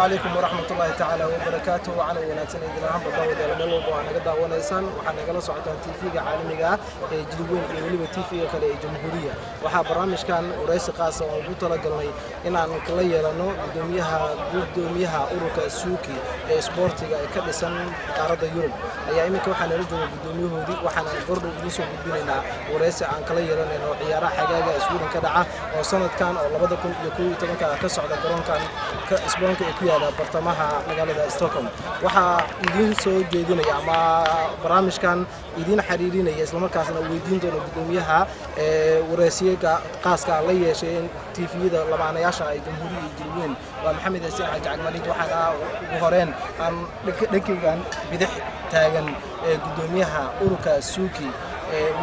عليكم ورحمة الله تعالى وبركاته وعلى وناسنا إذا هم بدأوا إلى ملوك وأنا قد وناسان وحنا جلسوا على تيفي عالمية جدوين ولي تيفي كلا جمهورية وحاب برامج كان ورئيس قاسم وبطلة قلني إن عن كلية لأنه بدوميها أوروكا سوكي سبورتي كذا سن قارة يوروب أيام كوحنا رجل بدوميه دي وحنا برضو نسوا بدينا ورئيس عن كلية لأنه عيارة حاجة سوين كدعة وصنة كان أو لبدا كن يكون تبقى كسر على قرون كان isboonka ay ku yaala bartamaha magaalada Stockholm waxa idin soo jeedinaya ama barnaamijkan idin xiriirinaya isla markaasna weydiin doono gudoomiyaha wareysiga qaaska la yeesheen TV-da labaanayaasha ay jamhuuriyadda Jilween waa Maxamed Xasan Xaji Malik waxa ugu horeen aan dhankaygan bidix taagan gudoomiyaha ururka Suuki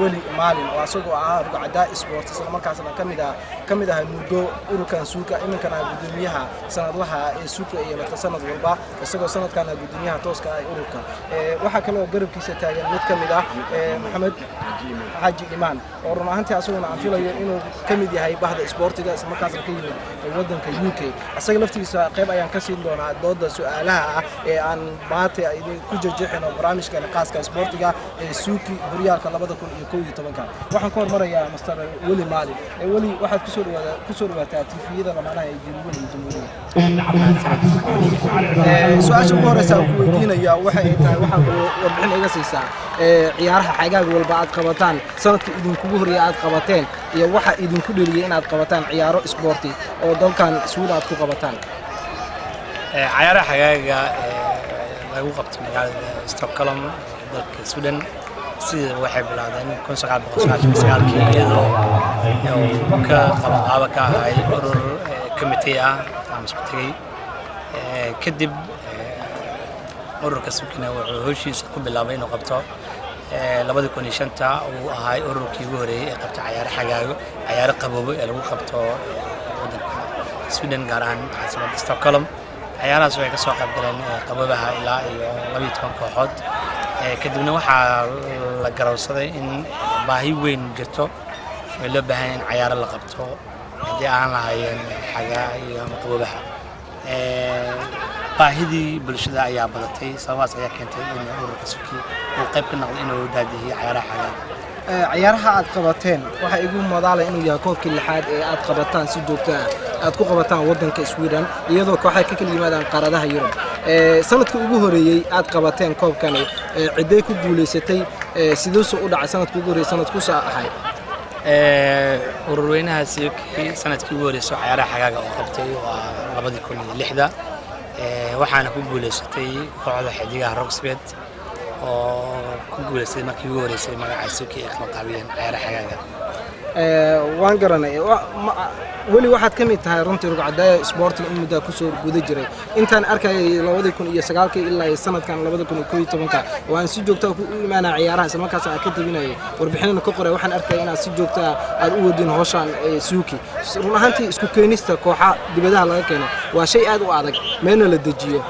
ولي مالين واسقوا رقعداء سبورت سلام كاسنا كمدا مودو أوروكان سوكا إمن كان قدوميها سنة لها سوكا يلا تسنة والبا وسقوا سنة كان قدوميها توسكا أوروكا وحكلوا قرب كيسة تاجن نت كمدا محمد حاجي إيمان ورنا أنت أسوون عن فيلا إنه كمدي هاي بعض سبورت ده سلام كاسنا كيلو الودن كيوكي أسقى لفتي قريب أيام كسين دونا ضد سؤالها عن بات كوججحنا برامج كان قاس كسبورت ده سوكي بريال كلا يكون طبعاً واحد كور مرة يا مستر ولي مالي ولي واحد كسر وتأتي هذا لما أنا يجيبون الجمهورية سؤال شو هو رسالة كويتين يا واحد وبحنا يقصيسا عيارها حاجة والبعض قبطان سنة إذن كبور يا قبطان يا واحد إذن كل اللي أنا قبطان عيار سبورتي أو ده كان سؤال قبطان عيارها حاجة لو قبط مجال ستوكهولم ضد السودان سيد واحد بلادين كون سقال كي يو كقبقابة كهاي أرور كميتيا مسكتي كدب أرور كسوكنا وهوشي سكوب بلابين وقبته لبده كوني شنتا وهاي أرور كيوري قبت عيار حاجة عيار قبوب اللي هو قبته السودان قارن عاصمة ستوكهولم عيارها سوى كسوق قبوبها إلى لبيت كوحد كدبنا waxaa la garawsaday in baahi weyn jirto oo loo baahan in ciyaar la qabto hadii aan lahayn xaga iyo maqbuubaha baahidii bulshada ayaa badatay sababtaas ayaa keentay in ururka Suuki uu qayb ka noqdo inuu daadiyo ciyaaraha ciyaaraha aad qabateen waxa igu madaalay inuu yahay koobkii lixaad ee aad qabataan si joogto ah aad ku qabataan wadanka Sweden iyadoo kooxay ka kala yimaadaan qaaradaha Yurub sanadkii ugu horeeyay aad qabateen koobkan ciiday ku guuleysatay sidoo soo u dhacay sanadkii ugu horeeyay sanadku soo ahay ururweynaha Suuki sanadkii ugu horeeyay ciyaaraha xagaaga oo qabtay waa 2006 waxaana ku guuleysatay kooxda xidigaha Roxbet oo ku guuleysay markii ugu horeysay magaca Suuki ee qaabiyeen ciyaaraha xagaaga waan garanay wali waxaad ka mid tahay runtii rugcadaaya sportiga in muddo ku soo guda jiray intaan arkay 2009 ilaa sanadkan 2011 waan si joogto ah u imaanaa ciyaaraha isla markaas aan ka tabinayay warbixinna ka qoray waxaan arkay inaad si joogto ah aad u wadin hawshan Suuki run ahaantii isku keenista kooxa dibadaha laga keeno waa shay aad u adag meelna la dejiyo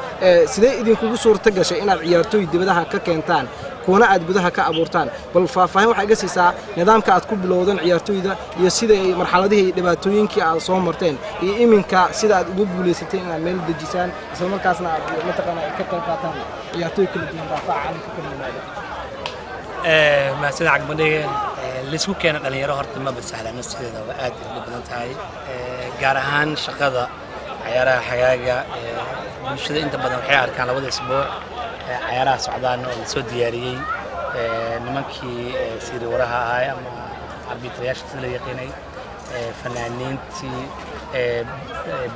sidee idinku suurta gashay inaad ciyaartooy dibadaha ka keentaan كونا عاد بدها كأبورتان بل فاهم حاجة سيسا نظام كعد كوب لودن عيارتويدا يصير مرحلة دي دباتوين كي على صوم مرتين يمين كسيدا عد بقول ستين من الدجسان سلمان كاسنا متقنا كتر كاتان عيارتوي كل دين رافع عن كل ما سيد عقبني لسه كانت اللي يروح ما بتسهل نص هذا وقاد اللي بدنتهاي جارهان شقذا عيارها حاجة مش أنت بدنا حيار كان لود أسبوع عيارها سعدان والسود دياري نمكي سير وراها هاي أما عبيد رياش اللي يقيني فنانين تي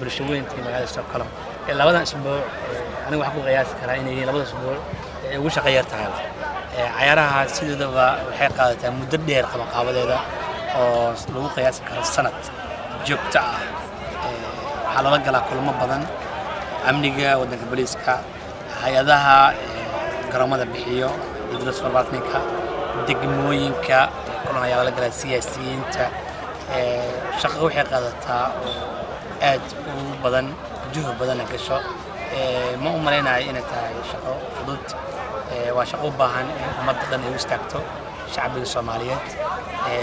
برشوين تي مجال ستوكهولم لود أسبوع أنا وحكو قياس كرائني لود أسبوع وش غيرتها عيارها سيد دوا حقيقة مدرب قام قابله أو لو قياس كرسنة جبتة على رجلا كل ما بدن أمنية ودك بوليسكا هيدها جرامة بحيو يدرس فرباتنيكا دقموينكا كلنا يلا رجلا سياسيين تا شقوا حقيقة تا أد وبدن جهة بدن كشة ما أمرنا إن تا شقوا فضلت وشقوا بهان ما بدن يستكتو shacbiga Soomaaliyeed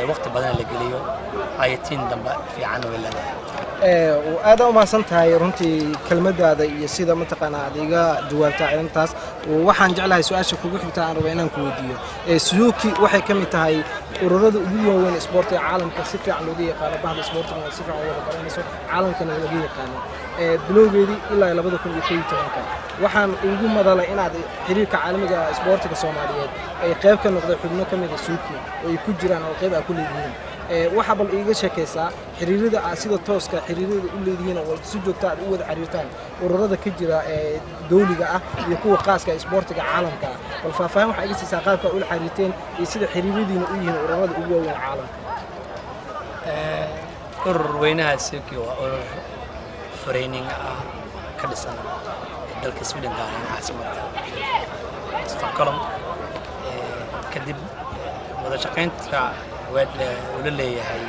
waqti badan la geliyo ayatiin damba fiican oo leedahay aad u mahadsan tahay runtii kelmadaada iyo sida mataqaanaa adiga jawaabta intaas waxaan jeclahay su'aasha kugu xigta aan rabaa inaan ku weydiiyo Suzuki waxay kamid tahay ururada ugu waaweyn isboortiga caalamka si fiican looga yaqaan bahda isboortiga si fiican wada baranayso caalamkana laga yaqaan bilowgeedii ilaa 2011 waxaan ugu madalay inaad xiriirka caalamiga isboortiga Soomaaliyeed ay qayb ka noqday xubno kamid ah Suzuki oo ay ku jiraan oo qayb ah ku leeyihiin waxa bal iiga sheekaysaa xiriirada sida tooska xiriirada u leeyihiin oo si joogto ah u wada xiriirtaan ururada ka jira dawliga ah iyo kuwa qaaska isboortiga caalamka bal faahfaahin waxa iga siisaa qaabka u xiriirteen iyo sida xiriiradiina u yihiin ururada ugu waaweyn caalamka urur weynaha Suzuki waa urur training ka dhisan dalka Sweden gaar ahaan caasimadda Stockholm kadib wada shaqaynta wada leeyahay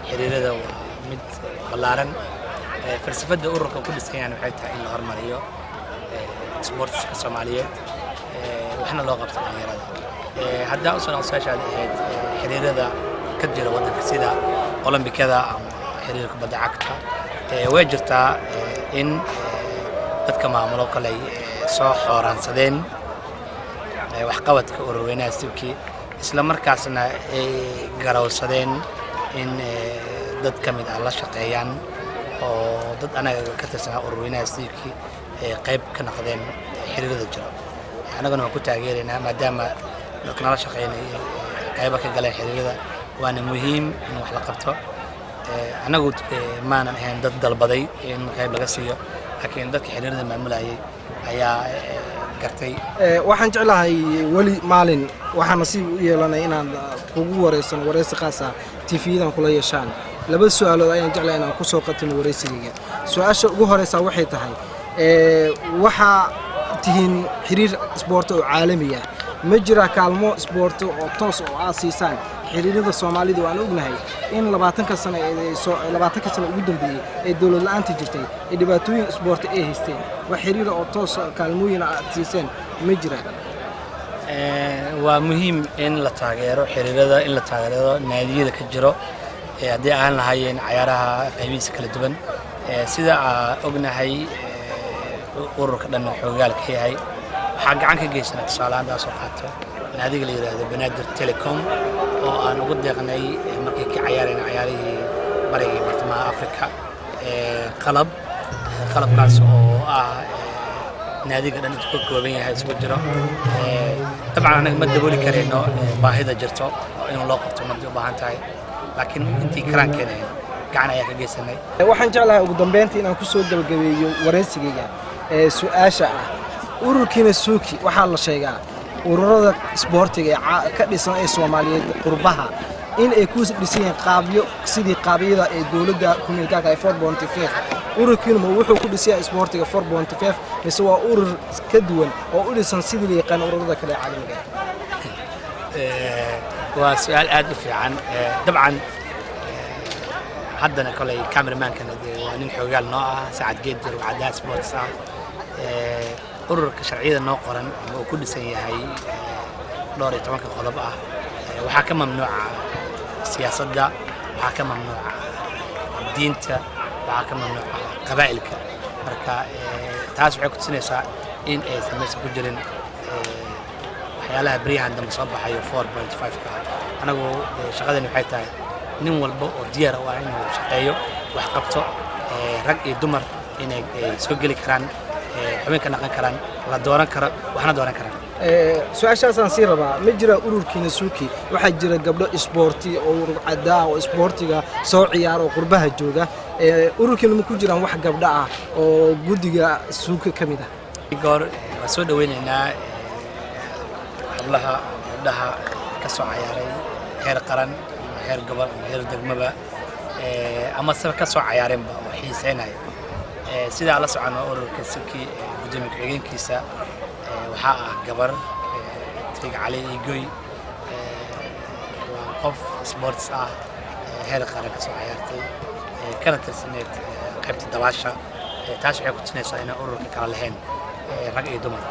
xiriirada waa mid ballaaran falsafada ururka ku dhisan yahay waxay tahay in la hormariyo isboortiska Soomaaliyeed waxna loo qabto dhalinyarada hadda u soo saacaad ahayd xiriirada ka jira wadanka sida Olombikada ama xiriirka kubadda cagta way jirtaa in dadka maamulo kale soo xooransadeen wax qabadka urur weynaha Suzuki isla markaasna ay garawsadeen in dad kamid ah la shaqeeyaan oo dad anaga ka tirsan urur weynaha Suzuki qayb ka noqdeen xiriirada jira anagana waan ku taageeraynaa maadaama dadka la shaqeynay qayb ka galeen xiriirada waana muhiim in wax la qabto anagu maanan ahayn dad dalbaday in qayb laga siiyo laakiin dadka xiriirada maamulayay ayaa gartay waxaan jeclahay wali maalin waxaan nasiib u yeelanay inaan kugu wareysan wareysi qaas ah TV-dan kula yeeshaan laba su'aalood ayaan jeclahay inaan ku soo qatino wareysiga su'aasha ugu horeysa waxay tahay waxa tihiin xiriir isboorti oo caalami ah ma jira kaalmo isboorti oo toos oo aasiisan xiriirada Soomaalida waan ognahay in 20 sano ugu dambeeyay ee dawlad la'aanta jirtay ee dhibaatooyin isboorti ay haysteen wax xiriir oo toos kaalmooyin aasiisan ma jira waa muhiim in la taageero xiriirada in la taageero naadiyada ka jiro haddii aan lahayn ciyaaraha qaybihiisa kala duwan sida ognahay ururka dhan xoogaalka yahay waxaa gacan ka geysanay tusaalahan soo qaato naadiga la yiraahdo Banaadir Telecom oo aan ugu deeqnay markii ka ciyaareen ciyaarihii bariga bartamaha Afrika qalabkaas oo naadiga dhan ku kooban yahay isku jiro طبعا anaga ma dabooli kareyno baahida jirto in loo qabto madii u baahan tahay laakiin intii karaan keenay gacan ayaa ka geysanay waxaan jeclahay ugu dambeyntii inaan ku soo gabagabeeyo wareysigayga su'aasha ah ururkiina Suzuki waxaa la sheegaa ururada isboortiga ka dhisan ee Soomaaliyeed qurbaha in ay ku dhiseen qaabyo sidii qaabiyada ee dawladda kumeelkaaga ay 4.5 ururkiina wuxuu ku dhisay isboortiga 4.5 mise waa urur ka duwan oo u dhisan sidii la yaqaan ururada kale caalamiga waa su'aal aad u fiican dabcan haddana kale cameraman-kan waa nin xoogaal noo ah Saacad Geedir oo cadaa sports ah ururka sharciyada noo qoran oo ku dhisan yahay dhowr iyo 10 qodob ah waxaa ka mamnuuca siyaasadda waxaa ka mamnuuca diinta waxaa ka mamnuuca qabaa'ilka marka taas waxay ku tusinaysaa in ay samaysan ku jirin waxyaalaha bariyahan dambe soo baxayo 4.5 ka anagu shaqadani waxay tahay nin walba oo diyaar u ah inuu shaqeeyo wax qabto rag iyo dumar inay soo geli karaan xubinka naqan karaan la dooran karo waxna dooran karaan su'aashaasaan sii rabaa ma jira ururkiina Suzuki waxaa jira gabdho isboorti oo urur cadaa oo isboortiga soo ciyaaro qurbaha jooga ururkiina ma ku jiraan wax gabdho ah oo gudiga Suzuki kamid ah goor soo dhaweynaynaa hablaha gabdhaha ka soo ciyaaray heer qaran heer gobol heer degmaba ama sab ka soo ciyaareenba oo xiiseynay sida la socono ururka Suzuki gudoomiye ku-xigeenkiisa waxaa ah gabar Triga Cali Igoy qof sports ah heer qaran ka soo ciyaartay kana tirsaneed qaybta dabaasha taas waxay ku tusinaysaa in ururka kala lahayn rag iyo dumar